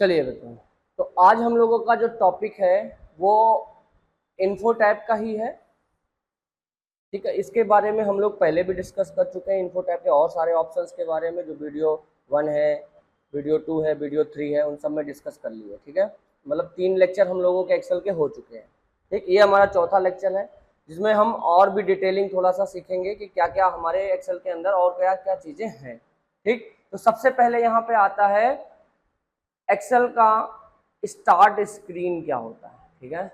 चलिए बताओ। तो आज हम लोगों का जो टॉपिक है वो इन्फो टैब का ही है। ठीक है, इसके बारे में हम लोग पहले भी डिस्कस कर चुके हैं। इन्फो टैब के और सारे ऑप्शंस के बारे में जो वीडियो 1 है, वीडियो 2 है, वीडियो 3 है, उन सब में डिस्कस कर लिए। ठीक है, मतलब 3 लेक्चर हम लोगों के एक्सेल के हो चुके हैं। ठीक, ये हमारा चौथा लेक्चर है जिसमें हम और भी डिटेलिंग थोड़ा सा सीखेंगे कि क्या क्या हमारे एक्सेल के अंदर और क्या क्या चीज़ें हैं। ठीक, तो सबसे पहले यहाँ पे आता है एक्सेल का स्टार्ट स्क्रीन क्या होता है। ठीक है,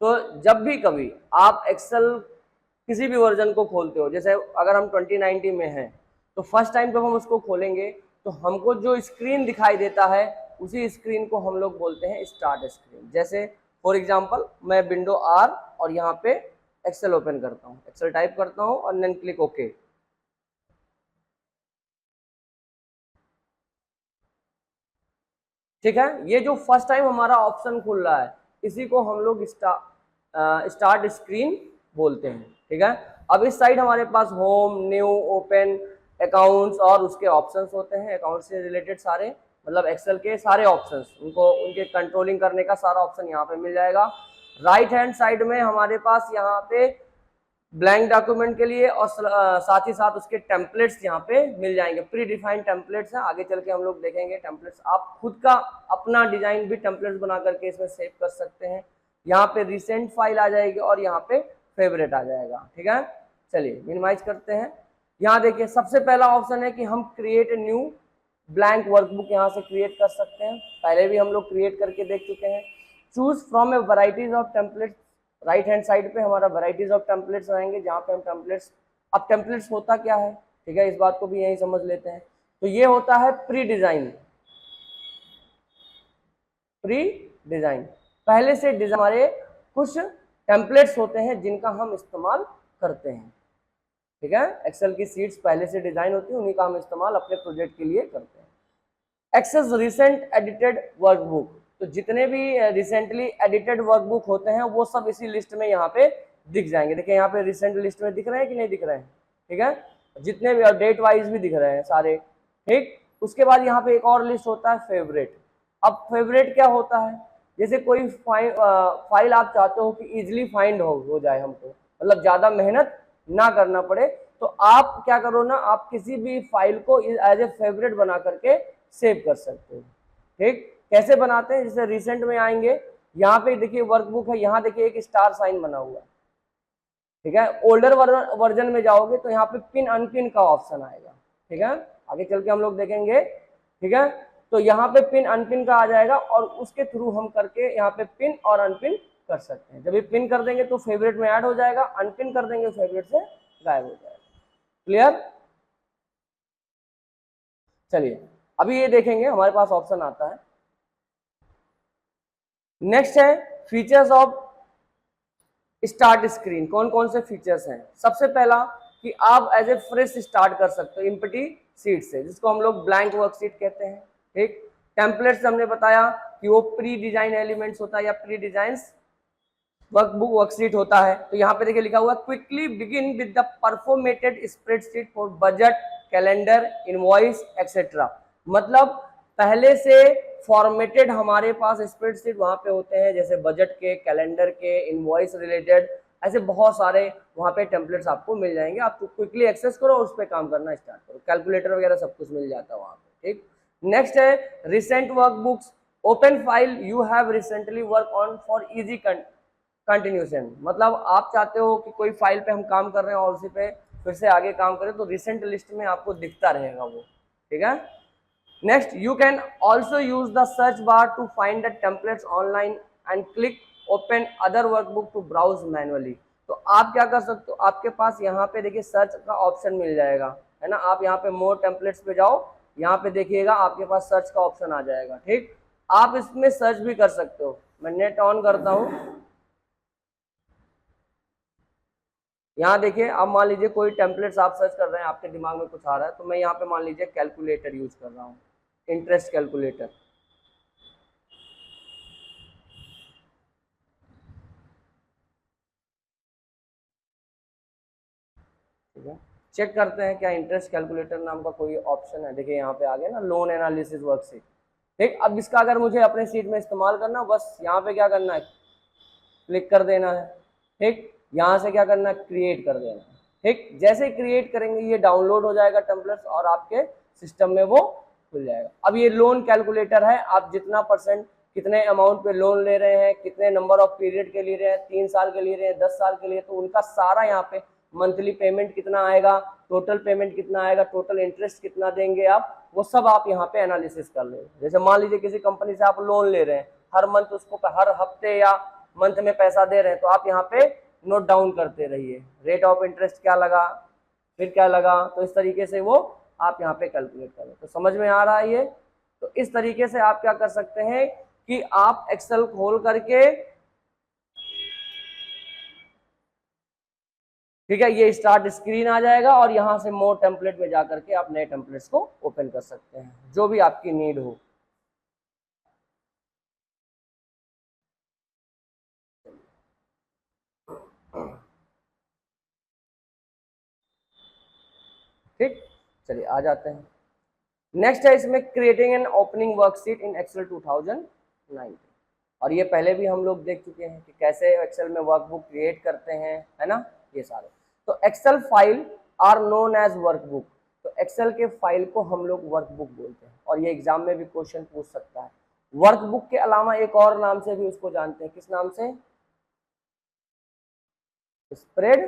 तो जब भी कभी आप एक्सेल किसी भी वर्जन को खोलते हो, जैसे अगर हम 2090 में हैं तो फर्स्ट टाइम जब हम उसको खोलेंगे तो हमको जो स्क्रीन दिखाई देता है उसी स्क्रीन को हम लोग बोलते हैं स्टार्ट स्क्रीन। जैसे फॉर एग्जांपल मैं विंडो आर और यहाँ पे एक्सेल ओपन करता हूँ, एक्सेल टाइप करता हूँ और देन क्लिक ओके। ठीक है, ये जो फर्स्ट टाइम हमारा ऑप्शन खुल रहा है इसी को हम लोग स्टार्ट स्क्रीन बोलते हैं। ठीक है, अब इस साइड हमारे पास होम, न्यू, ओपन, अकाउंट्स और उसके ऑप्शंस होते हैं। अकाउंट से रिलेटेड सारे, मतलब एक्सेल के सारे ऑप्शंस, उनको उनके कंट्रोलिंग करने का सारा ऑप्शन यहाँ पे मिल जाएगा। राइट हैंड साइड में हमारे पास यहाँ पे ब्लैंक डॉक्यूमेंट के लिए और साथ ही साथ उसके टेम्पलेट्स यहाँ पे मिल जाएंगे। प्री डिफाइंड टेम्पलेट्स हैं, आगे चल के हम लोग देखेंगे। टेम्पलेट्स आप खुद का अपना डिजाइन भी टेम्पलेट्स बना करके इसमें सेव कर सकते हैं। यहाँ पे रिसेंट फाइल आ जाएगी और यहाँ पे फेवरेट आ जाएगा। ठीक है, चलिए मिनिमाइज करते हैं। यहाँ देखिए सबसे पहला ऑप्शन है कि हम create a new blank workbook यहाँ से क्रिएट कर सकते हैं। पहले भी हम लोग क्रिएट करके देख चुके हैं। Choose from A varieties of templates, right hand side पे हमारा वैराइटीज ऑफ टेम्पलेट्स रहेंगे जहाँ पे हम टेम्पलेट्स, अब टेम्पलेट्स होता क्या है, ठीक है, इस बात को भी यही समझ लेते हैं। तो ये होता है प्री डिजाइन। प्री डिजाइन पहले से डिजाइन हमारे कुछ टेम्पलेट्स होते हैं जिनका हम इस्तेमाल करते हैं। ठीक है, एक्सेल की सीट्स पहले से डिजाइन होती है, उन्हीं का हम इस्तेमाल अपने प्रोजेक्ट के लिए करते हैं। एक्सेस रिसेंट एडिटेड वर्कबुक, तो जितने भी रिसेंटली एडिटेड वर्कबुक होते हैं वो सब इसी लिस्ट में यहाँ पे दिख जाएंगे। देखिए यहाँ पे रिसेंट लिस्ट में दिख रहे हैं कि नहीं दिख रहे हैं। ठीक है, जितने भी, और डेट वाइज भी दिख रहे हैं सारे। ठीक, उसके बाद यहाँ पे एक और लिस्ट होता है फेवरेट। अब फेवरेट क्या होता है, जैसे कोई फाइल आप चाहते हो कि इजिली फाइंड हो जाए हमको, मतलब ज्यादा मेहनत ना करना पड़े, तो आप क्या करो ना, आप किसी भी फाइल को एज ए फेवरेट बना करके सेव कर सकते हो। ठीक, कैसे बनाते हैं, जैसे रिसेंट में आएंगे, यहाँ पे देखिए वर्कबुक है, यहाँ देखिए एक स्टार साइन बना हुआ है। ठीक है, ओल्डर वर्जन में जाओगे तो यहाँ पे पिन अनपिन का ऑप्शन आएगा। ठीक है, आगे चल के हम लोग देखेंगे। ठीक है, तो यहाँ पे पिन अनपिन का आ जाएगा और उसके थ्रू हम करके यहाँ पे पिन और अनपिन कर सकते हैं। जब ये पिन कर देंगे तो फेवरेट में ऐड हो जाएगा, अनपिन कर देंगे फेवरेट से गायब हो जाएगा। क्लियर, चलिए अभी ये देखेंगे हमारे पास ऑप्शन आता है। नेक्स्ट है फीचर्स ऑफ स्टार्ट स्क्रीन। कौन कौन से फीचर्स हैं, सबसे पहला कि आप एज ए फ्रेश स्टार्ट कर सकते हो एम्प्टी सीट से, जिसको हम लोग ब्लैंक वर्कशीट कहते हैं। ठीक, टेम्पलेट्स हमने बताया कि वो प्री डिजाइन एलिमेंट्स होता है या प्री डिजाइन वर्कबुक वर्कशीट होता है। तो यहाँ पे देखिए लिखा हुआ quickly begin with the preformatted spreadsheet for budget, calendar, invoice etcetera. मतलब पहले से फॉर्मेटेड हमारे पास स्प्रेडशीट वहां पे होते हैं, जैसे बजट के, कैलेंडर के, इनवॉइस रिलेटेड, ऐसे बहुत सारे वहां पे टेम्पलेट्स आपको मिल जाएंगे। आप क्विकली एक्सेस करो और उस पर काम करना स्टार्ट करो, कैलकुलेटर वगैरह सब कुछ मिल जाता है वहां पे। ठीक, नेक्स्ट है recent workbooks, open file you have recently work on for easy continuation. मतलब आप चाहते हो कि कोई फाइल पे हम काम कर रहे हैं और उसी पे फिर से आगे काम करें, तो रिसेंट लिस्ट में आपको दिखता रहेगा वो। ठीक है, next you can also use the search bar to find the templates online and click open other workbook to browse manually. तो आप क्या कर सकते हो, आपके पास यहाँ पे देखिए सर्च का ऑप्शन मिल जाएगा, है ना। आप यहाँ पे मोर टेम्पलेट्स पे जाओ, यहाँ पे देखिएगा आपके पास सर्च का ऑप्शन आ जाएगा। ठीक, आप इसमें सर्च भी कर सकते हो। मैं नेट ऑन करता हूँ, यहाँ देखिए, अब मान लीजिए कोई टेम्पलेट्स आप सर्च कर रहे हैं, आपके दिमाग में कुछ आ रहा है, तो मैं यहाँ पे मान लीजिए कैलकुलेटर यूज कर रहा हूँ, इंटरेस्ट कैलकुलेटर। ठीक है, चेक करते हैं क्या इंटरेस्ट कैलकुलेटर नाम का कोई ऑप्शन है। देखिए यहाँ पे आ गया ना, लोन एनालिसिस वर्कशीट। ठीक, अब इसका अगर मुझे अपने सीट में इस्तेमाल करना, बस यहाँ पे क्या करना है, क्लिक कर देना है। ठीक, यहाँ से क्या करना है, क्रिएट कर देना है। ठीक, जैसे क्रिएट करेंगे ये डाउनलोड हो जाएगा टेम्पलेट्स और आपके सिस्टम में वो खुल जाएगा। अब ये लोन कैलकुलेटर है, आप जितना परसेंट कितने अमाउंट पे लोन ले रहे हैं, कितने नंबर ऑफ पीरियड के ले रहे हैं, 3 साल के ले रहे हैं, 10 साल के लिए, तो उनका सारा यहाँ पे मंथली पेमेंट कितना आएगा, टोटल पेमेंट कितना आएगा, टोटल इंटरेस्ट कितना देंगे आप, वो सब आप यहाँ पे एनालिसिस कर लेंगे। जैसे मान लीजिए किसी कंपनी से आप लोन ले रहे हैं, हर मंथ उसको हर हफ्ते या मंथ में पैसा दे रहे हैं, तो आप यहाँ पे नोट डाउन करते रहिए, रेट ऑफ इंटरेस्ट क्या लगा, फिर क्या लगा, तो इस तरीके से वो आप यहाँ पे कैलकुलेट करें। तो समझ में आ रहा है ये? तो इस तरीके से आप क्या कर सकते हैं कि आप एक्सेल खोल करके, ठीक है, ये स्टार्ट स्क्रीन आ जाएगा और यहां से मोर टेम्पलेट में जाकर के आप नए टेम्पलेट्स को ओपन कर सकते हैं, जो भी आपकी नीड हो। ठीक, चलिए आ जाते हैं। नेक्स्ट है इसमें creating an opening worksheet in Excel 2019, और ये पहले भी हम लोग देख चुके हैं कि कैसे एक्सेल में वर्कबुक क्रिएट करते हैं, है ना, ये सारे। तो Excel file are known as workbook, तो एक्सेल के फाइल को हम लोग वर्कबुक बोलते हैं, और ये एग्जाम में भी क्वेश्चन पूछ सकता है। वर्कबुक के अलावा एक और नाम से भी उसको जानते हैं, किस नाम से, स्प्रेड,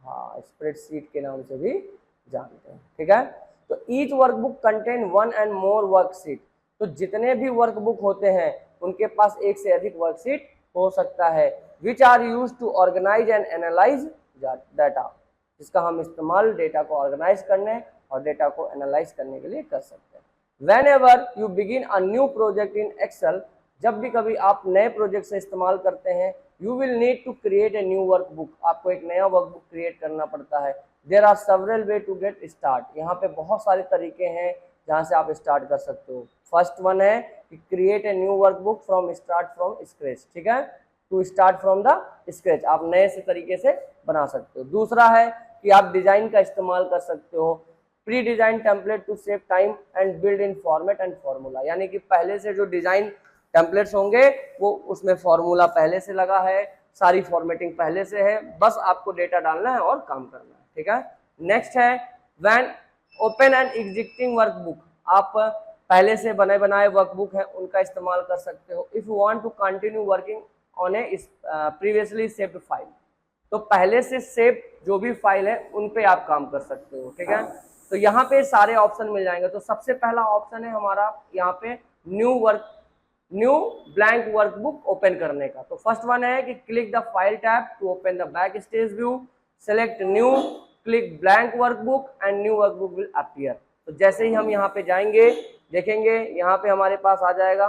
हाँ, स्प्रेडशीट के नाम से भी जानते हैं। ठीक है, तो each workbook contain one and more worksheet, तो जितने भी वर्कबुक होते हैं उनके पास एक से अधिक वर्कशीट हो सकता है, which are use to organize and analyze data, जिसका हम इस्तेमाल डेटा को ऑर्गेनाइज करने और डेटा को एनालाइज करने के लिए कर सकते हैं। Whenever you begin a new project in Excel, जब भी कभी आप नए प्रोजेक्ट से इस्तेमाल करते हैं, you will need to create a new workbook, आपको एक नया वर्कबुक क्रिएट करना पड़ता है। There are several way to get start, यहाँ पे बहुत सारे तरीके हैं जहाँ से आप स्टार्ट कर सकते हो। फर्स्ट वन है कि create a new workbook from start from scratch, ठीक है, to start from the scratch, आप नए से तरीके से बना सकते हो। दूसरा है कि आप डिजाइन का इस्तेमाल कर सकते हो, pre design template to save time and build in format and formula, यानी कि पहले से जो डिजाइन टेम्पलेट्स होंगे वो उसमें फॉर्मूला पहले से लगा है, सारी फॉर्मेटिंग पहले से है, बस आपको डेटा डालना है और काम करना है। ठीक है, नेक्स्ट है when open and existing workbook, आप पहले से बने बनाए वर्कबुक है उनका इस्तेमाल कर सकते हो। If you want to continue working on a previously saved file, तो पहले से सेव जो भी फाइल है उन पे आप काम कर सकते हो। ठीक है, तो यहाँ पे सारे ऑप्शन मिल जाएंगे। तो सबसे पहला ऑप्शन है हमारा यहाँ पे न्यू ब्लैंक वर्कबुक ओपन करने का। तो फर्स्ट वन है कि click the file tab to open the backstage view, select new, click blank workbook and new workbook will appear. तो जैसे ही हम यहाँ पे जाएंगे देखेंगे यहाँ पे हमारे पास आ जाएगा।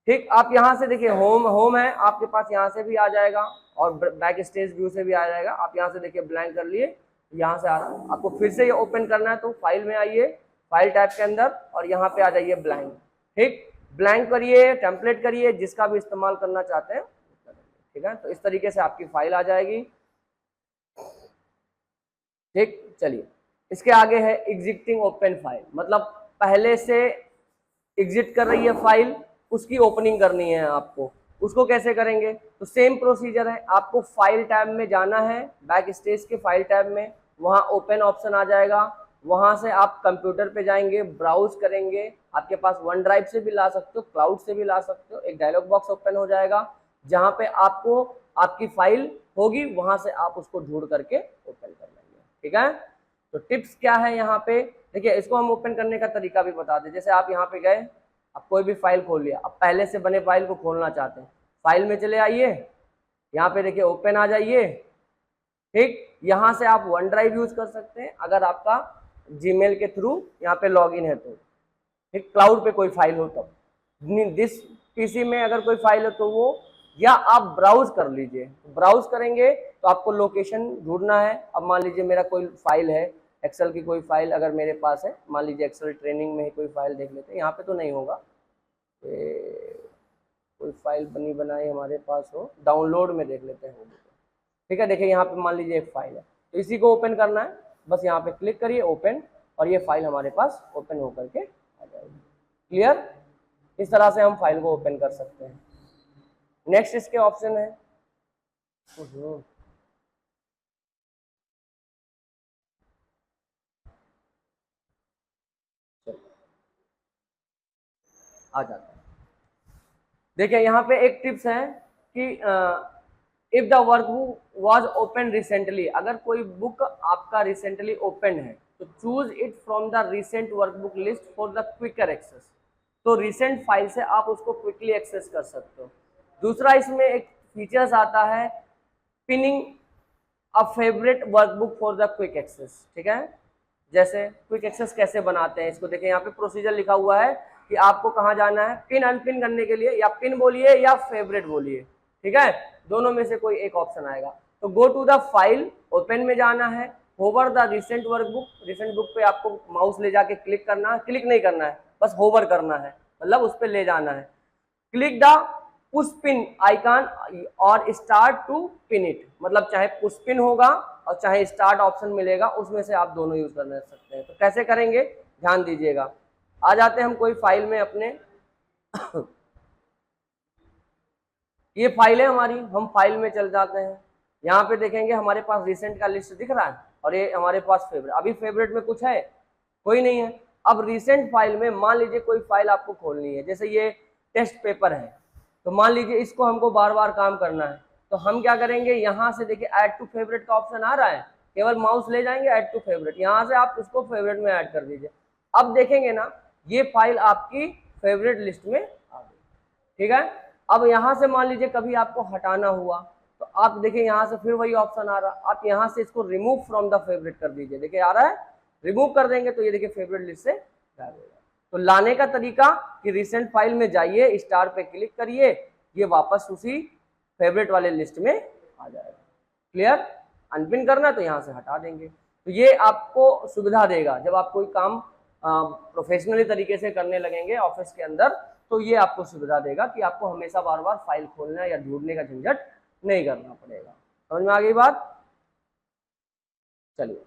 ठीक, आप यहाँ से देखिए होम है आपके पास, यहाँ से भी आ जाएगा और बैक स्टेज व्यू से भी आ जाएगा। आप यहाँ से देखिए ब्लैंक कर लिए, यहाँ से आपको फिर से ये ओपन करना है तो फाइल में आइए, फाइल टैब के अंदर और यहाँ पे आ जाइए ब्लैंक। ठीक, ब्लैंक करिए, टेम्पलेट करिए, जिसका भी इस्तेमाल करना चाहते हैं। ठीक है, तो इस तरीके से आपकी फाइल आ जाएगी। ठीक, चलिए इसके आगे है एग्जिस्टिंग ओपन फाइल, मतलब पहले से एग्जिट कर रही है फाइल, उसकी ओपनिंग करनी है आपको। उसको कैसे करेंगे? तो सेम प्रोसीजर है, आपको फाइल टैब में जाना है, बैक स्टेज के फाइल टैब में, वहाँ ओपन ऑप्शन आ जाएगा, वहाँ से आप कंप्यूटर पे जाएंगे, ब्राउज करेंगे, आपके पास वन ड्राइव से भी ला सकते हो, क्लाउड से भी ला सकते हो, एक डायलॉग बॉक्स ओपन हो जाएगा जहाँ पे आपको आपकी फाइल होगी, वहाँ से आप उसको ढूंढ करके ओपन कर लेंगे। ठीक है, तो टिप्स क्या है यहाँ पे देखिए, इसको हम ओपन करने का तरीका भी बता दें। जैसे आप यहाँ पे गए, आप कोई भी फाइल खोल लिया, अब पहले से बने फाइल को खोलना चाहते हैं, फाइल में चले आइए, यहाँ पे देखिए ओपन आ जाइए। ठीक, यहाँ से आप वन ड्राइव यूज कर सकते हैं अगर आपका जीमेल के थ्रू यहाँ पे लॉगिन है तो। ठीक, क्लाउड पे कोई फाइल हो तब, दिस पीसी में अगर कोई फाइल हो तो वो, या आप ब्राउज कर लीजिए। ब्राउज करेंगे तो आपको लोकेशन ढूंढना है। अब मान लीजिए मेरा कोई फाइल है, एक्सेल की कोई फाइल अगर मेरे पास है, मान लीजिए एक्सेल ट्रेनिंग में ही कोई फाइल देख लेते हैं, यहाँ पे तो नहीं होगा, कोई फाइल बनी बनाई हमारे पास हो, डाउनलोड में देख लेते हैं। ठीक है, देखिए यहाँ पे मान लीजिए एक फाइल है, तो इसी को ओपन करना है, बस यहाँ पे क्लिक करिए ओपन, और ये फाइल हमारे पास ओपन होकर के आ जाएगी। क्लियर? इस तरह से हम फाइल को ओपन कर सकते हैं। नेक्स्ट इसके ऑप्शन है, आ जाता है। देखिए यहाँ पे एक टिप्स है कि if the workbook was open recently, अगर कोई बुक आपका रिसेंटली ओपन है तो choose it from the recent workbook list for the quicker access. तो रिसेंट फाइल से आप उसको क्विकली एक्सेस कर सकते हो। दूसरा इसमें एक फीचर्स आता है pinning a favourite workbook for the quick access. ठीक है, जैसे क्विक एक्सेस कैसे बनाते हैं इसको देखिए, यहाँ पे प्रोसीजर लिखा हुआ है कि आपको कहाँ जाना है पिन अनपिन करने के लिए, या पिन बोलिए या फेवरेट बोलिए, ठीक है, दोनों में से कोई एक ऑप्शन आएगा। तो go to the file, open में जाना है, hover the recent workbook, recent book पे आपको माउस ले जाके क्लिक करना है, क्लिक नहीं करना है, बस होवर करना है, मतलब उस पर ले जाना है। Click the push pin icon और स्टार्ट टू पिन इट, मतलब चाहे पुश पिन होगा और चाहे स्टार्ट ऑप्शन मिलेगा, उसमें से आप दोनों यूज कर सकते हैं। तो कैसे करेंगे ध्यान दीजिएगा। आ जाते हैं हम कोई फाइल में अपने ये फाइल है हमारी, हम फाइल में चल जाते हैं। यहाँ पे देखेंगे हमारे पास रिसेंट का लिस्ट दिख रहा है और ये हमारे पास फेवरेट, अभी फेवरेट में कुछ है कोई नहीं है। अब रिसेंट फाइल में मान लीजिए कोई फाइल आपको खोलनी है, जैसे ये टेस्ट पेपर है, तो मान लीजिए इसको हमको बार बार काम करना है, तो हम क्या करेंगे, यहाँ से देखिए ऐड टू फेवरेट का ऑप्शन आ रहा है, केवल माउस ले जाएंगे ऐड टू फेवरेट, यहाँ से आप उसको फेवरेट में ऐड कर दीजिए। अब देखेंगे ना ये फाइल आपकी फेवरेट लिस्ट में आ गई। ठीक है, अब यहाँ से मान लीजिए कभी आपको हटाना हुआ तो आप देखिए यहाँ से फिर वही ऑप्शन आ रहा, आप यहाँ से इसको रिमूव फ्रॉम द फेवरेट कर दीजिए, देखिए आ रहा है, रिमूव कर देंगे तो ये देखिए फेवरेट लिस्ट से गायब हो जाएगा। तो लाने का तरीका कि रिसेंट फाइल में जाइए, स्टार पे क्लिक करिए, ये वापस उसी फेवरेट वाले लिस्ट में आ जाएगा। क्लियर? अनपिन करना तो यहाँ से हटा देंगे। तो ये आपको सुविधा देगा जब आप कोई काम प्रोफेशनली तरीके से करने लगेंगे ऑफिस के अंदर, तो ये आपको सुविधा देगा कि आपको हमेशा बार बार फाइल खोलना या ढूंढने का झंझट नहीं करना पड़ेगा। समझ में आ गई बात? चलिए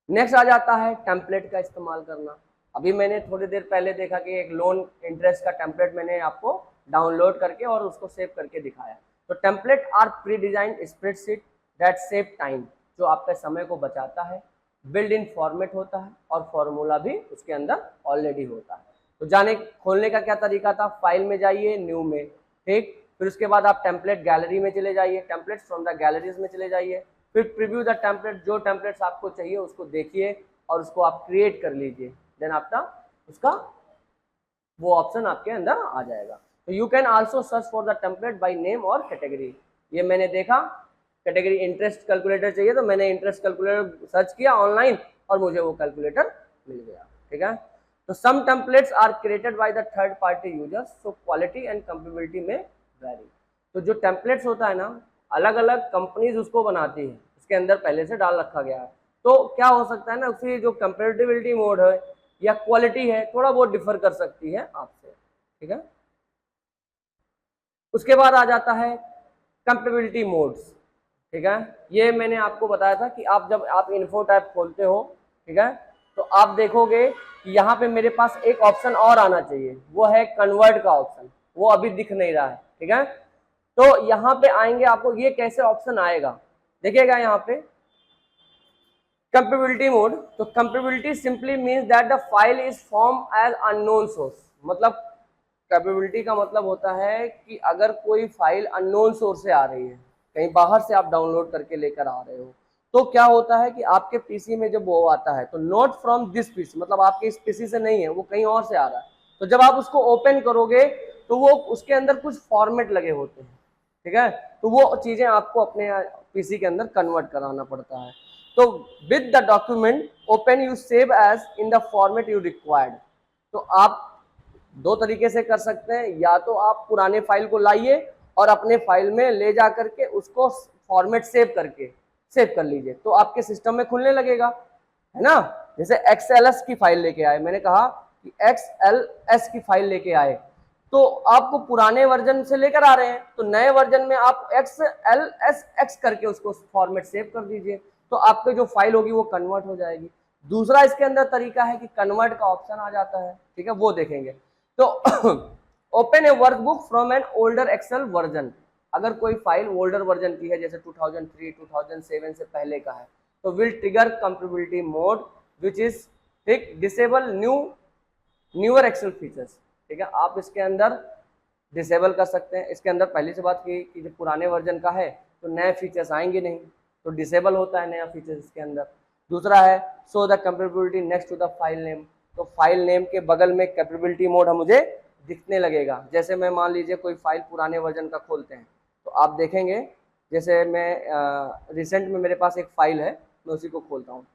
नेक्स्ट आ जाता है टेम्पलेट का इस्तेमाल करना। अभी मैंने थोड़ी देर पहले देखा कि एक लोन इंटरेस्ट का टेम्पलेट मैंने आपको डाउनलोड करके और उसको सेव करके दिखाया। तो template are pre design spreadsheet that save time, जो आपके समय को बचाता है, बिल्ड इन फॉर्मेट होता है और फॉर्मूला भी उसके अंदर ऑलरेडी होता है। तो जाने खोलने का क्या तरीका था, फाइल में जाइए, न्यू में, ठीक, फिर उसके बाद आप टेम्पलेट गैलरी में चले जाइए, टेम्पलेट्स फ्रॉम द गैलरीज में चले जाइए, फिर प्रीव्यू द टेम्पलेट, जो टेम्पलेट्स आपको चाहिए उसको देखिए और उसको आप क्रिएट कर लीजिए, देन आपका उसका वो ऑप्शन आपके अंदर आ जाएगा। तो you can also search for the template by name और कैटेगरी। ये मैंने देखा कैटेगरी इंटरेस्ट कैलकुलेटर चाहिए तो मैंने इंटरेस्ट कैलकुलेटर सर्च किया ऑनलाइन और मुझे वो कैलकुलेटर मिल गया। ठीक है, तो some templates are created by the third party users, so quality and compatibility may vary. तो जो टेम्पलेट्स होता है ना, अलग अलग कंपनीज उसको बनाती है, उसके अंदर पहले से डाल रखा गया है। तो क्या हो सकता है ना, उसकी जो कंपेटिबिलिटी मोड है या क्वालिटी है थोड़ा बहुत डिफर कर सकती है आपसे। ठीक है, उसके बाद आ जाता है कंपेबिलिटी मोड्स। ठीक है, ये मैंने आपको बताया था कि आप जब आप इन्फो टैब खोलते हो, ठीक है, तो आप देखोगे कि यहाँ पे मेरे पास एक ऑप्शन और आना चाहिए, वो है कन्वर्ट का ऑप्शन, वो अभी दिख नहीं रहा है। ठीक है, तो यहाँ पे आएंगे आपको ये कैसे ऑप्शन आएगा देखिएगा, यहाँ पे कंपेबिलिटी मोड। तो compatibility simply means that the file is from as unknown source, मतलब कैपेबिलिटी का मतलब होता है कि अगर कोई फाइल अननोन सोर्स से आ रही है, कहीं बाहर से आप डाउनलोड करके लेकर आ रहे हो, तो क्या होता है कि आपके पीसी में जब वो आता है तो नॉट फ्रॉम दिस पीसी, मतलब आपके इस पीसी से नहीं है, वो कहीं और से आ रहा है। तो जब आप उसको ओपन करोगे तो वो उसके अंदर कुछ फॉर्मेट लगे होते हैं। ठीक है, तो वो चीजें आपको अपने पीसी के अंदर कन्वर्ट कराना पड़ता है। तो with the document open you save as in the format you required. तो आप दो तरीके से कर सकते हैं, या तो आप पुराने फाइल को लाइए और अपने फाइल में ले जा करके उसको फॉर्मेट सेव कर लीजिए, तो आपके सिस्टम में खुलने लगेगा, है ना। जैसे XLS की फाइल लेके आए, मैंने कहा कि XLS की फाइल लेके आए, तो आपको पुराने वर्जन से लेकर आ रहे हैं, तो नए वर्जन में आप XLSX करके उसको फॉर्मेट सेव कर दीजिए, तो आपकी जो फाइल होगी वो कन्वर्ट हो जाएगी। दूसरा इसके अंदर तरीका है कि कन्वर्ट का ऑप्शन आ जाता है, ठीक है, वो देखेंगे। तो open a workbook from an older Excel version, अगर कोई फाइल ओल्डर वर्जन की है जैसे 2003 2007 से पहले का है, तो will trigger compatibility mode which is, ठीक, डिसेबल न्यूअर एक्सेल फीचर्स, ठीक है, आप इसके अंदर डिसेबल कर सकते हैं। इसके अंदर पहली से बात की कि जब पुराने वर्जन का है तो नए फीचर्स आएंगे नहीं, तो डिसेबल होता है नया फीचर्स इसके अंदर। दूसरा है show the compatibility next to the file name, तो फाइल नेम के बगल में कंपेटिबिलिटी मोड मुझे दिखने लगेगा। जैसे मैं मान लीजिए कोई फाइल पुराने वर्जन का खोलते हैं तो आप देखेंगे, जैसे मैं रिसेंट में मेरे पास एक फाइल है, मैं उसी को खोलता हूँ,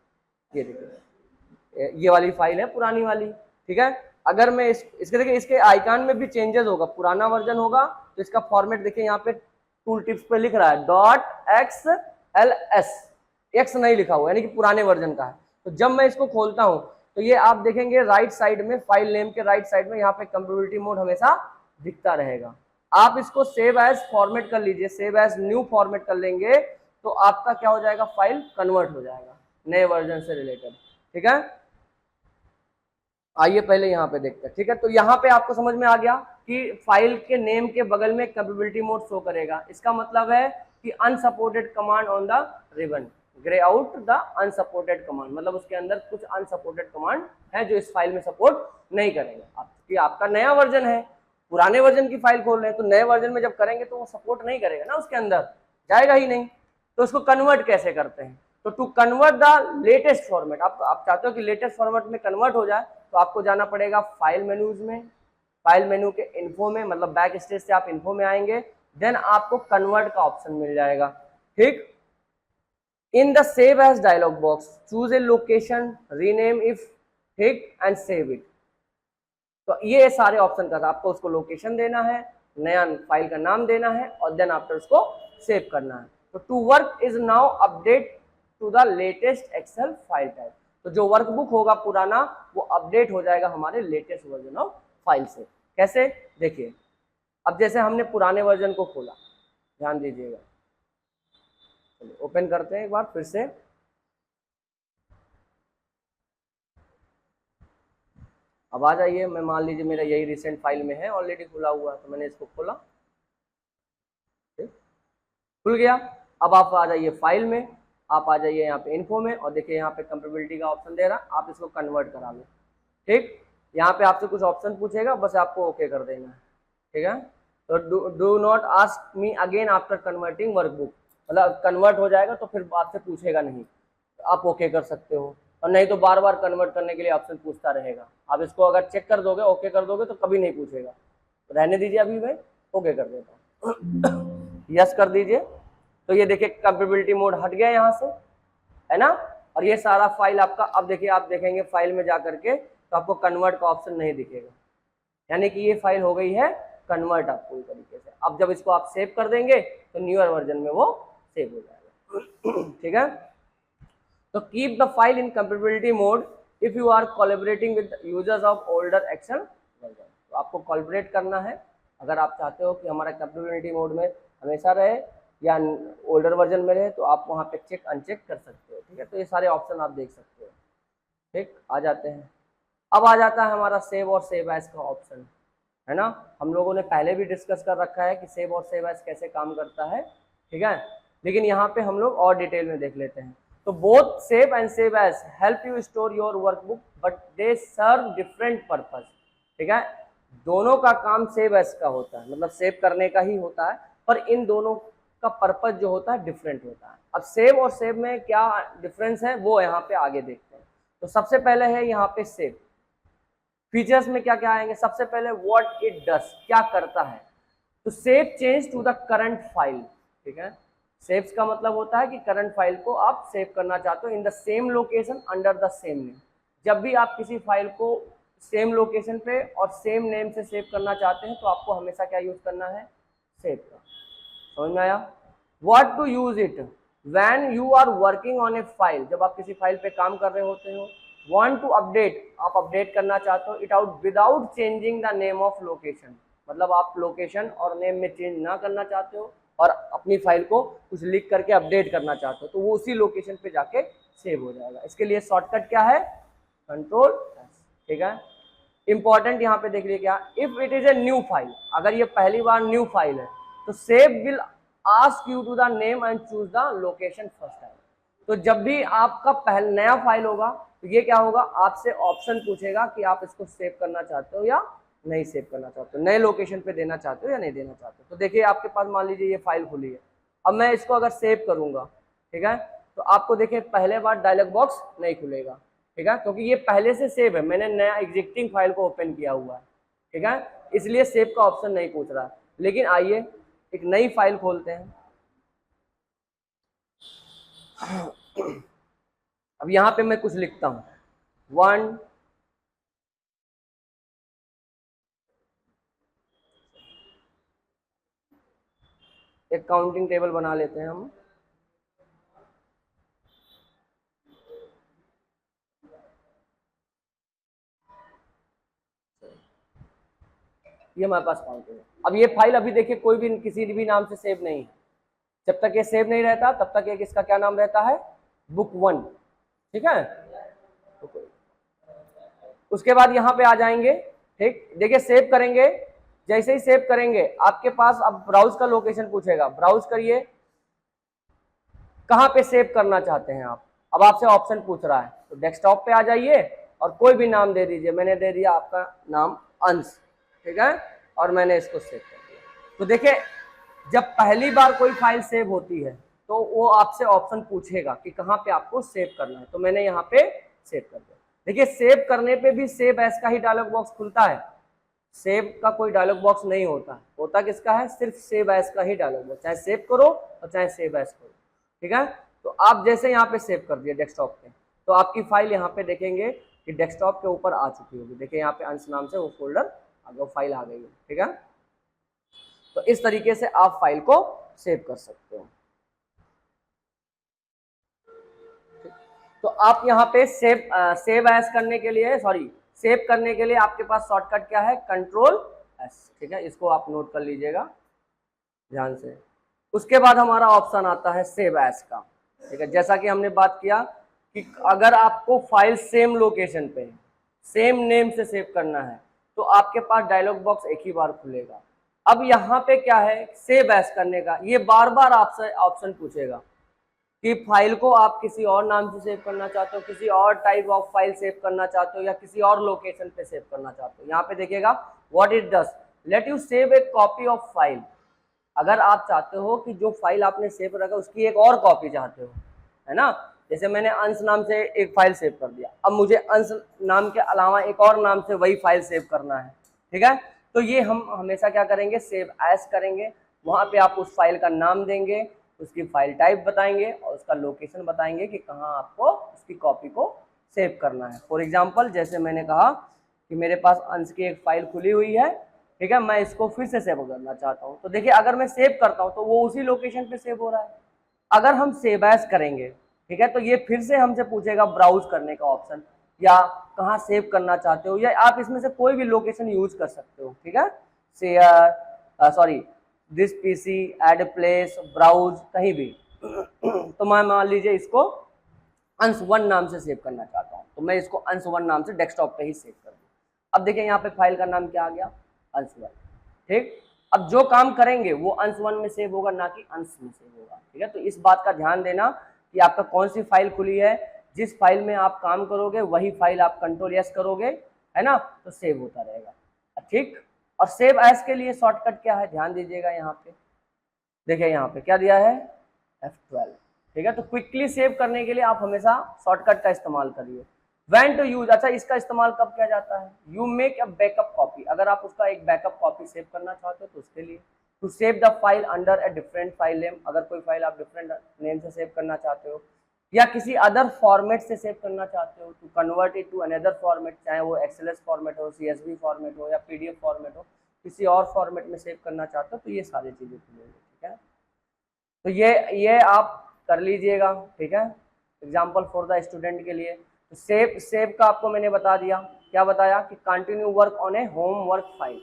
ये देखिए ये वाली फाइल है पुरानी वाली, ठीक है। अगर मैं इसके देखिए इसके आइकन में भी चेंजेस होगा, पुराना वर्जन होगा तो इसका फॉर्मेट देखिए यहाँ पे टूल टिप्स पे लिख रहा है .xls, एक्स नहीं लिखा हुआ, यानी कि पुराने वर्जन का है। तो जब मैं इसको खोलता हूँ तो ये आप देखेंगे राइट साइड में, फाइल नेम के राइट साइड में यहाँ पे कंपेटिबिलिटी मोड हमेशा दिखता रहेगा। आप इसको सेव एज फॉर्मेट कर लीजिए, सेव एज न्यू फॉर्मेट कर लेंगे तो आपका क्या हो जाएगा, फाइल कन्वर्ट हो जाएगा नए वर्जन से रिलेटेड, ठीक है। आइए पहले यहाँ पे देखते हैं, ठीक है। तो यहाँ पे आपको समझ में आ गया कि फाइल के नेम के बगल में कंपेटिबिलिटी मोड शो करेगा। इसका मतलब है कि unsupported command on the ribbon, grey out the unsupported command, मतलब उसके अंदर कुछ अनसपोर्टेड कमांड है जो इस फाइल में सपोर्ट नहीं करेगा। क्योंकि आपका नया वर्जन है, पुराने वर्जन की फाइल खोल रहे हैं तो नए वर्जन में जब करेंगे तो वो सपोर्ट नहीं करेगा ना, उसके अंदर जाएगा ही नहीं। तो उसको कन्वर्ट कैसे करते हैं, तो to convert the latest format, आप चाहते हो कि लेटेस्ट फॉर्मेट में कन्वर्ट हो जाए तो आपको जाना पड़ेगा फाइल मेन्यूज में, फाइल मेन्यू के इन्फो में, मतलब बैक स्टेज से आप इन्फो में आएंगे, देन आपको कन्वर्ट का ऑप्शन मिल जाएगा, ठीक। In the save as dialog box choose a location, rename if, ठीक, एंड सेव इट। तो ये सारे ऑप्शन का था, आपको उसको लोकेशन देना है, नया फाइल का नाम देना है और देन आफ्टर उसको सेव करना है। तो to work is now update to the latest Excel file type, तो जो वर्कबुक होगा पुराना वो अपडेट हो जाएगा हमारे लेटेस्ट वर्जन ऑफ फाइल से। कैसे, देखिए अब जैसे हमने पुराने वर्जन को खोला, ध्यान दीजिएगा, ओपन करते हैं एक बार फिर से। अब आ जाइए, मैं मान लीजिए मेरा यही रिसेंट फाइल में है, ऑलरेडी खुला हुआ है, तो मैंने इसको खोला, खुल गया। अब आप आ जाइए फाइल में, आप आ जाइए यहाँ पे इन्फो में और देखिए यहाँ पे कंपेटिबिलिटी का ऑप्शन दे रहा, आप इसको कन्वर्ट करा लो, ठीक। यहाँ पे आपसे कुछ ऑप्शन पूछेगा, बस आपको ओके कर देना है, ठीक है। तो do not ask me again after converting workbook, मतलब कन्वर्ट हो जाएगा तो फिर आपसे पूछेगा नहीं, तो आप ओके कर सकते हो, और नहीं तो बार बार कन्वर्ट करने के लिए ऑप्शन पूछता रहेगा। आप इसको अगर चेक कर दोगे, ओके कर दोगे तो कभी नहीं पूछेगा, तो रहने दीजिए, अभी मैं ओके कर देता हूँ, यस कर दीजिए। तो ये देखिए कंपेटिबिलिटी मोड हट गया यहाँ से, है ना, और ये सारा फाइल आपका, अब देखिए आप देखेंगे फाइल में जा करके तो आपको कन्वर्ट का ऑप्शन नहीं दिखेगा, यानी कि ये फाइल हो गई है कन्वर्ट आप पूरी तरीके से। अब जब इसको आप सेव कर देंगे तो न्यूअर वर्जन में वो सेव हो जाएगा, ठीक है। तो keep the file in compatibility mode if you are collaborating with users of older Excel version, तो आपको कोलैबोरेट करना है अगर आप चाहते हो कि हमारा कंपेटिबिलिटी मोड में हमेशा रहे या ओल्डर वर्जन में रहे, तो आप वहाँ पे चेक अनचेक कर सकते हो, ठीक है। तो ये सारे ऑप्शन आप देख सकते हो, ठीक। आ जाते हैं, अब आ जाता है हमारा सेव और सेव एज का ऑप्शन, है ना। हम लोगों ने पहले भी डिस्कस कर रखा है कि सेव और सेव एज कैसे काम करता है, ठीक है, लेकिन यहाँ पे हम लोग और डिटेल में देख लेते हैं। तो both save and save as help you store your workbook but they serve different purpose, ठीक है। दोनों का काम सेव एज का होता है, मतलब सेव करने का ही होता है, पर इन दोनों का पर्पस जो होता है डिफरेंट होता है। अब सेव और सेव में क्या डिफरेंस है वो यहाँ पे आगे देखते हैं। तो सबसे पहले है यहाँ पे सेव, फीचर्स में क्या क्या आएंगे, सबसे पहले व्हाट इट डस, क्या करता है, तो save change to the current file, ठीक है। सेव्स का मतलब होता है कि करंट फाइल को आप सेव करना चाहते हो in the same location under the same name. जब भी आप किसी फाइल को सेम लोकेशन पे और सेम नेम से सेव करना चाहते हैं तो आपको हमेशा क्या यूज करना है, सेव का। समझ में आया। What to use it, when you are working on a file, जब आप किसी फाइल पे काम कर रहे होते हो। वांट टू अपडेट, आप अपडेट करना चाहते हो it out without changing the name of location, मतलब आप लोकेशन और नेम में चेंज ना करना चाहते हो और अपनी फाइल को कुछ लिख करके अपडेट करना चाहते हो तो वो उसी लोकेशन पे जाके सेव हो जाएगा। इसके लिए शॉर्टकट क्या है, कंट्रोल एस, ठीक है। इंपॉर्टेंट यहाँ पे देख लीजिए क्या, if it is a new file, अगर ये पहली बार न्यू फाइल है तो save will ask you to the name and choose the location first time. तो जब भी आपका पहला नया फाइल होगा तो ये क्या होगा, आपसे ऑप्शन पूछेगा कि आप इसको सेव करना चाहते हो या नहीं सेव करना चाहते हो, नए लोकेशन पे देना चाहते हो या नहीं देना चाहते हो। तो देखिए आपके पास मान लीजिए ये फाइल खुली है, अब मैं इसको अगर सेव करूंगा, ठीक है, तो आपको देखिए पहले बार डायलॉग बॉक्स नहीं खुलेगा, ठीक है, क्योंकि ये पहले से सेव है, मैंने नया एग्जिस्टिंग फाइल को ओपन किया हुआ है, ठीक है, इसलिए सेव का ऑप्शन नहीं पूछ रहा है। लेकिन आइए एक नई फाइल खोलते हैं। अब यहां पे मैं कुछ लिखता हूं, 1 एक काउंटिंग टेबल बना लेते हैं हम। ये हमारे पास काउंटिंग है। अब ये फाइल अभी देखिए कोई भी किसी भी नाम से सेव नहीं है, जब तक ये सेव नहीं रहता तब तक एक इसका क्या नाम रहता है, बुक 1, ठीक है। उसके बाद यहाँ पे आ जाएंगे, ठीक, देखिए सेव करेंगे, जैसे ही सेव करेंगे आपके पास अब ब्राउज का लोकेशन पूछेगा, ब्राउज करिए, कहाँ पे सेव करना चाहते हैं आप। अब आपसे ऑप्शन पूछ रहा है तो डेस्कटॉप पे आ जाइए और कोई भी नाम दे दीजिए, मैंने दे दिया आपका नाम अंश, ठीक है, और मैंने इसको सेव कर दिया। तो देखिए जब पहली बार कोई फाइल सेव होती है तो वो आपसे ऑप्शन पूछेगा कि कहाँ पे आपको सेव करना है, तो मैंने यहाँ पे सेव कर दिया। देखिए सेव करने पे भी सेव एज का ही डायलॉग बॉक्स खुलता है, सेव का कोई डायलॉग बॉक्स नहीं होता, होता किसका है, सिर्फ सेव एज का ही डायलॉग बॉक्स, चाहे सेव करो और चाहे सेव एज करो, ठीक है। तो आप जैसे यहाँ पे सेव कर दिए डेस्कटॉप पे, तो आपकी फाइल यहाँ पे देखेंगे कि डेस्कटॉप के ऊपर आ चुकी होगी, देखिए यहाँ पे अंश नाम से वो फोल्डर वो फाइल आ गई है, ठीक है। तो इस तरीके से आप फाइल को सेव कर सकते हो। तो आप यहाँ पे सेव एज करने के लिए, सॉरी सेव करने के लिए आपके पास शॉर्टकट क्या है, कंट्रोल एस, ठीक है, इसको आप नोट कर लीजिएगा ध्यान से। उसके बाद हमारा ऑप्शन आता है सेव एज का, ठीक है। जैसा कि हमने बात किया कि अगर आपको फाइल सेम लोकेशन पे सेम नेम से सेव करना है तो आपके पास डायलॉग बॉक्स एक ही बार खुलेगा। अब यहाँ पे क्या है, सेव एज करने का, ये बार बार आपसे ऑप्शन पूछेगा कि फाइल को आप किसी और नाम से सेव करना चाहते हो, किसी और टाइप ऑफ फाइल सेव करना चाहते हो या किसी और लोकेशन पे सेव करना चाहते हो। यहाँ पे देखिएगा what it does, let you save a copy of file, अगर आप चाहते हो कि जो फाइल आपने सेव रखा उसकी एक और कॉपी चाहते हो, है ना, जैसे मैंने अंश नाम से एक फाइल सेव कर दिया, अब मुझे अंश नाम के अलावा एक और नाम से वही फाइल सेव करना है, ठीक है, तो ये हम हमेशा क्या करेंगे, सेव एज करेंगे, वहां पे आप उस फाइल का नाम देंगे, उसकी फाइल टाइप बताएंगे और उसका लोकेशन बताएंगे कि कहाँ आपको उसकी कॉपी को सेव करना है। फॉर एग्जाम्पल जैसे मैंने कहा कि मेरे पास अंश की एक फाइल खुली हुई है, ठीक है, मैं इसको फिर से सेव करना चाहता हूँ, तो देखिए अगर मैं सेव करता हूँ तो वो उसी लोकेशन पे सेव हो रहा है। अगर हम सेव एज करेंगे, ठीक है, तो ये फिर से हमसे पूछेगा ब्राउज करने का ऑप्शन, या कहाँ सेव करना चाहते हो, या आप इसमें से कोई भी लोकेशन यूज कर सकते हो, ठीक है, share, sorry this PC, add place, browse, कहीं भी। तो मैं मान लीजिए इसको अंश 1 नाम से सेव करना चाहता हूँ, तो मैं इसको अंश 1 नाम से डेस्कटॉप पे ही सेव कर दूँ। अब देखिए यहाँ पे फाइल का नाम क्या आ गया, अंश 1, ठीक। अब जो काम करेंगे वो अंश 1 में सेव होगा, ना कि अंश में सेव होगा, ठीक है। तो इस बात का ध्यान देना कि आपका कौन सी फाइल खुली है, जिस फाइल में आप काम करोगे वही फाइल आप कंट्रोल एस करोगे, है ना, तो सेव होता रहेगा, ठीक। और सेव एज के लिए शॉर्टकट क्या है, ध्यान दीजिएगा, यहाँ पे देखिए यहाँ पे क्या दिया है, F12, ठीक है। तो क्विकली सेव करने के लिए आप हमेशा शॉर्टकट का इस्तेमाल करिए। व्हेन टू यूज, अच्छा इसका इस्तेमाल कब किया जाता है, you make a backup copy, अगर आप उसका एक बैकअप कॉपी सेव करना चाहते हो तो उसके लिए। To save the file under a different file name, अगर कोई फाइल आप डिफरेंट नेम से सेव करना चाहते हो या किसी अदर फॉर्मेट से सेव करना चाहते हो, to convert it to another format, चाहे वो एक्सएलएस फॉर्मेट हो, CSV फॉर्मेट हो या PDF फॉर्मेट हो, किसी और फॉर्मेट में सेव करना चाहते हो, तो ये सारी चीजें खुलेंगी, ठीक है। तो ये आप कर लीजिएगा, ठीक है, एग्जाम्पल फॉर द स्टूडेंट के लिए। तो सेव का आपको मैंने बता दिया, क्या बताया कि continue work on A home work file,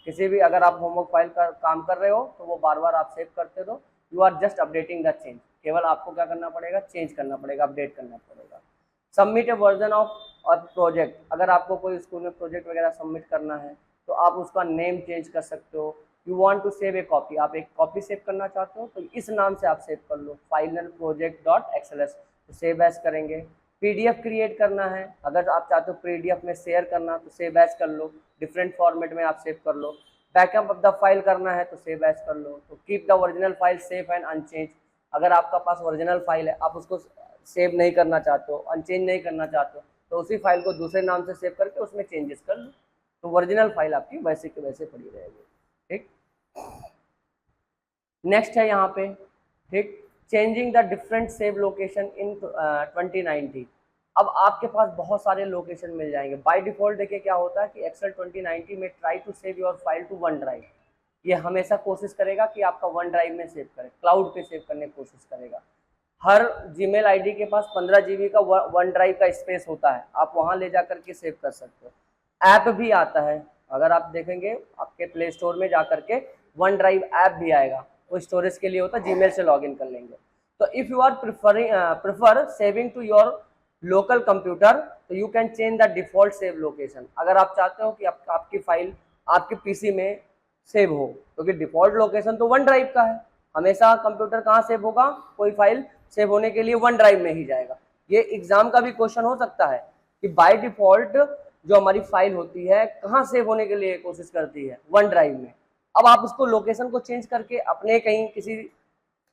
किसी भी अगर आप होमवर्क फाइल का काम कर रहे हो तो वो बार बार आप सेव करते रहो, you are just updating the change, केवल आपको क्या करना पड़ेगा, चेंज करना पड़ेगा, अपडेट करना पड़ेगा। सबमिट ए वर्जन ऑफ और प्रोजेक्ट, अगर आपको कोई स्कूल में प्रोजेक्ट वगैरह सबमिट करना है तो आप उसका नेम चेंज कर सकते हो। You want to save a copy, आप एक कॉपी सेव करना चाहते हो तो इस नाम से आप सेव कर लो, फाइनल प्रोजेक्ट डॉट एक्सएलएस, तो सेव एज करेंगे। पीडीएफ क्रिएट करना है, अगर आप चाहते हो पीडीएफ में शेयर करना तो सेव एज कर लो, डिफरेंट फॉर्मेट में आप सेव कर लो। बैकअप ऑफ द फाइल करना है तो सेव एज कर लो। तो keep the original file safe and unchange, अगर आपका पास ओरिजिनल फाइल है, आप उसको सेव नहीं करना चाहते हो, अनचेंज नहीं करना चाहते हो, तो उसी फाइल को दूसरे नाम से सेव करके उसमें चेंजेस कर लो, तो ओरिजिनल फाइल आपकी वैसे के वैसे पड़ी रहेगी। ठीक, नेक्स्ट है यहाँ पे, ठीक, changing the different save location in 2090। अब आपके पास बहुत सारे लोकेशन मिल जाएंगे बाय डिफॉल्ट। देखिए क्या होता है कि एक्सेल 2090 में try to save your file to OneDrive, ये हमेशा कोशिश करेगा कि आपका वन ड्राइव में सेव करे, क्लाउड पे सेव करने की कोशिश करेगा। हर जीमेल आईडी के पास 15 GB का वन ड्राइव का स्पेस होता है, आप वहां ले जाकर के सेव कर सकते हो। ऐप भी आता है, अगर आप देखेंगे आपके प्ले स्टोर में जाकर के वन ड्राइव ऐप भी आएगा, वो स्टोरेज के लिए होता है, जीमेल से लॉगिन कर लेंगे। तो if you are prefer saving to your local computer तो you can change the default save location. अगर आप चाहते हो कि आपकी फाइल आपके पीसी में सेव हो, क्योंकि डिफॉल्ट लोकेशन तो वन ड्राइव का है, हमेशा कंप्यूटर कहाँ सेव होगा, कोई फाइल सेव होने के लिए वन ड्राइव में ही जाएगा। ये एग्जाम का भी क्वेश्चन हो सकता है कि बाय डिफॉल्ट जो हमारी फाइल होती है कहाँ सेव होने के लिए कोशिश करती है, वन ड्राइव में। अब आप उसको लोकेशन को चेंज करके अपने कहीं किसी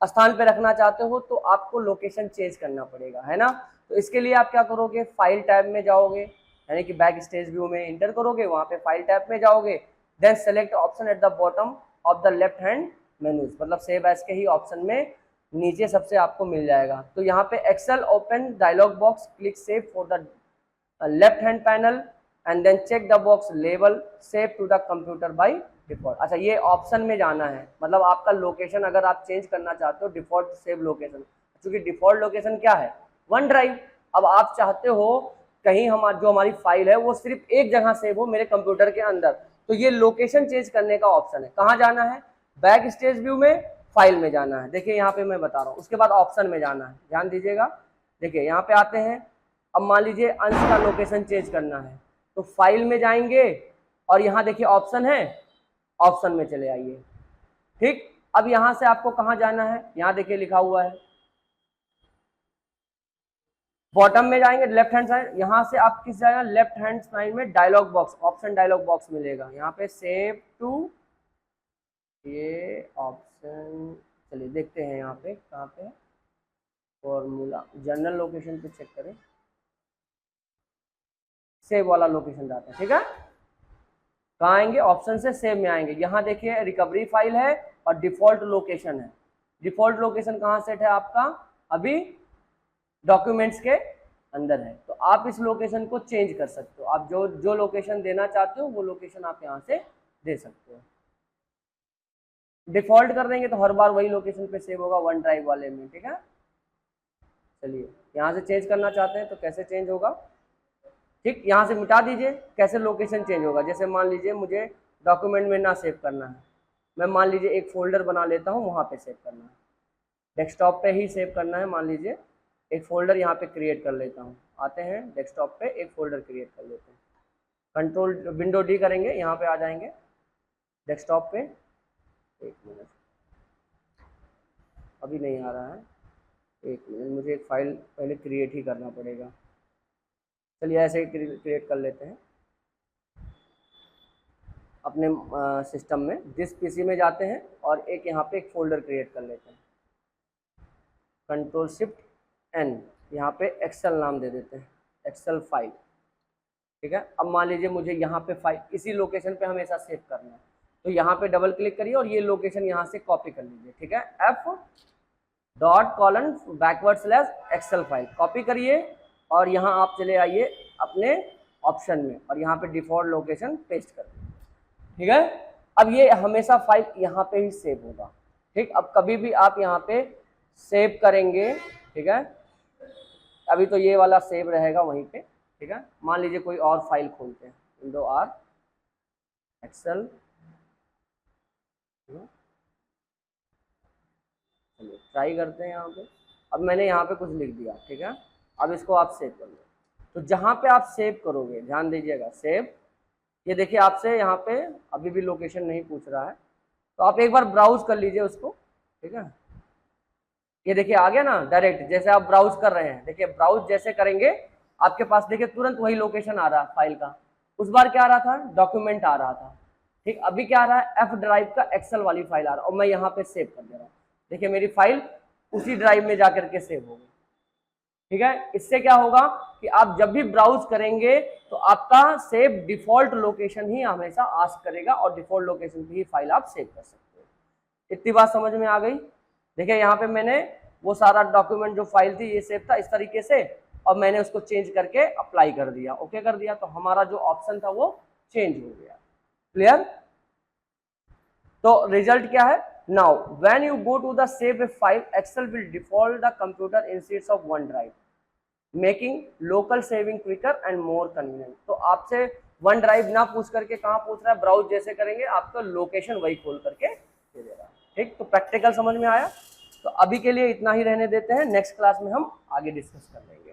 स्थान पे रखना चाहते हो तो आपको लोकेशन चेंज करना पड़ेगा, है ना। तो इसके लिए आप क्या करोगे, फाइल टैब में जाओगे, यानी कि बैक स्टेज व्यू में इंटर करोगे, वहां पे फाइल टैब में जाओगे, then select option at the bottom of the left hand menus, मतलब सेव एज के ही ऑप्शन में नीचे सबसे आपको मिल जाएगा। तो यहाँ पे Excel open dialog box, click save for the left hand panel and then check the box label save to the computer by default. अच्छा, ये ऑप्शन में जाना है, मतलब आपका लोकेशन अगर आप चेंज करना चाहते हो डिफॉल्ट सेव लोकेशन, क्योंकि डिफॉल्ट लोकेशन क्या है, वन ड्राइव। अब आप चाहते हो कहीं जो हमारी फाइल है वो सिर्फ एक जगह सेव हो मेरे कंप्यूटर के अंदर, तो ये लोकेशन चेंज करने का ऑप्शन है। कहाँ जाना है, बैक स्टेज व्यू में, फाइल में जाना है। देखिए यहाँ पे मैं बता रहा हूँ, उसके बाद ऑप्शन में जाना है, ध्यान दीजिएगा। देखिए यहाँ पे आते हैं, अब मान लीजिए अंश का लोकेशन चेंज करना है तो फाइल में जाएंगे और यहाँ देखिए ऑप्शन है, ऑप्शन में चले आइए। ठीक, अब यहाँ से आपको कहाँ जाना है, यहाँ देखिए लिखा हुआ है बॉटम में जाएंगे लेफ्ट हैंड साइड, यहाँ से आप किस जाएगा, लेफ्ट हैंड साइड में dialog box, option dialog box मिलेगा, यहाँ पे सेव टू, ये ऑप्शन चलिए देखते हैं यहाँ पे कहाँ पे, फॉर्मूला जनरल लोकेशन पे चेक करें, सेव वाला लोकेशन जाता है। ठीक है, कहाँ आएंगे, ऑप्शन से सेव में आएंगे। यहाँ देखिए रिकवरी फाइल है और डिफॉल्ट लोकेशन है। डिफॉल्ट लोकेशन कहाँ सेट है आपका, अभी डॉक्यूमेंट्स के अंदर है, तो आप इस लोकेशन को चेंज कर सकते हो। आप जो लोकेशन देना चाहते हो वो लोकेशन आप यहाँ से दे सकते हो। डिफॉल्ट कर देंगे तो हर बार वही लोकेशन पे सेव होगा वन ड्राइव वाले में। ठीक है, चलिए यहाँ से चेंज करना चाहते हैं तो कैसे चेंज होगा, ठीक, यहाँ से मिटा दीजिए, कैसे लोकेशन चेंज होगा। जैसे मान लीजिए मुझे डॉक्यूमेंट में ना सेव करना है, मैं मान लीजिए एक फोल्डर बना लेता हूँ, वहाँ पे सेव करना है, डेस्कटॉप पे ही सेव करना है। मान लीजिए एक फोल्डर यहाँ पे क्रिएट कर लेता हूँ, आते हैं डेस्कटॉप पे एक फोल्डर क्रिएट कर लेते हैं, कंट्रोल विंडो डी करेंगे, यहाँ पे आ जाएंगे डेस्कटॉप पे। एक मिनट, अभी नहीं आ रहा है, एक मिनट, मुझे एक फाइल पहले क्रिएट ही करना पड़ेगा। चलिए ऐसे ही क्रिएट कर लेते हैं अपने सिस्टम में, दिस पीसी में जाते हैं और एक यहाँ पे एक फोल्डर क्रिएट कर लेते हैं, कंट्रोल शिफ्ट एन, यहाँ पे एक्सेल नाम दे देते हैं, एक्सेल फाइल। ठीक है, अब मान लीजिए मुझे यहाँ पे फाइल इसी लोकेशन पे हमेशा सेव करना है, तो यहाँ पे डबल क्लिक करिए और ये लोकेशन यहाँ से कॉपी कर लीजिए। ठीक है, F.:/ एक्सेल फाइल कॉपी करिए और यहाँ आप चले आइए अपने ऑप्शन में और यहाँ पे डिफॉल्ट लोकेशन पेस्ट कर दीजिए। ठीक है, अब ये हमेशा फाइल यहाँ पे ही सेव होगा। ठीक, अब कभी भी आप यहाँ पे सेव करेंगे, ठीक है, अभी तो ये वाला सेव रहेगा वहीं पे। ठीक है, मान लीजिए कोई और फाइल खोलते हैं, विंडो आर एक्सेल चलिए ट्राई करते हैं यहाँ पे। अब मैंने यहाँ पे कुछ लिख दिया, ठीक है। अब इसको आप सेव कर लो। तो जहाँ पे आप सेव करोगे, ध्यान दीजिएगा, सेव, ये देखिए आपसे यहाँ पे अभी भी लोकेशन नहीं पूछ रहा है, तो आप एक बार ब्राउज कर लीजिए उसको, ठीक है। ये देखिए आ गया ना डायरेक्ट, जैसे आप ब्राउज कर रहे हैं, देखिए ब्राउज जैसे करेंगे आपके पास देखिए तुरंत वही लोकेशन आ रहा है फाइल का। उस बार क्या आ रहा था, डॉक्यूमेंट आ रहा था, ठीक। अभी क्या आ रहा है, एफ ड्राइव का एक्सेल वाली फाइल आ रहा है, और मैं यहाँ पे सेव कर दे रहा हूँ। देखिए मेरी फाइल उसी ड्राइव में जाकर के सेव होगी, ठीक है। इससे क्या होगा कि आप जब भी ब्राउज करेंगे तो आपका सेव डिफॉल्ट लोकेशन ही हमेशा आस्क करेगा, और डिफॉल्ट लोकेशन पे ही फाइल आप सेव कर सकते हो। इतनी बात समझ में आ गई। देखिए यहाँ पे मैंने वो सारा डॉक्यूमेंट जो फाइल थी ये सेव था इस तरीके से, और मैंने उसको चेंज करके अप्लाई कर दिया, ओके कर दिया, तो हमारा जो ऑप्शन था वो चेंज हो गया। क्लियर। तो रिजल्ट क्या है, now when you go to the save a file, Excel will default the computer instead of OneDrive, making local saving quicker and more convenient. तो आपसे वन ड्राइव ना पूछ करके कहाँ पूछ रहा है, ब्राउज जैसे करेंगे आपका लोकेशन वही खोल करके दे देगा, ठीक। तो प्रैक्टिकल समझ में आया। तो अभी के लिए इतना ही रहने देते हैं, नेक्स्ट क्लास में हम आगे डिस्कस कर लेंगे।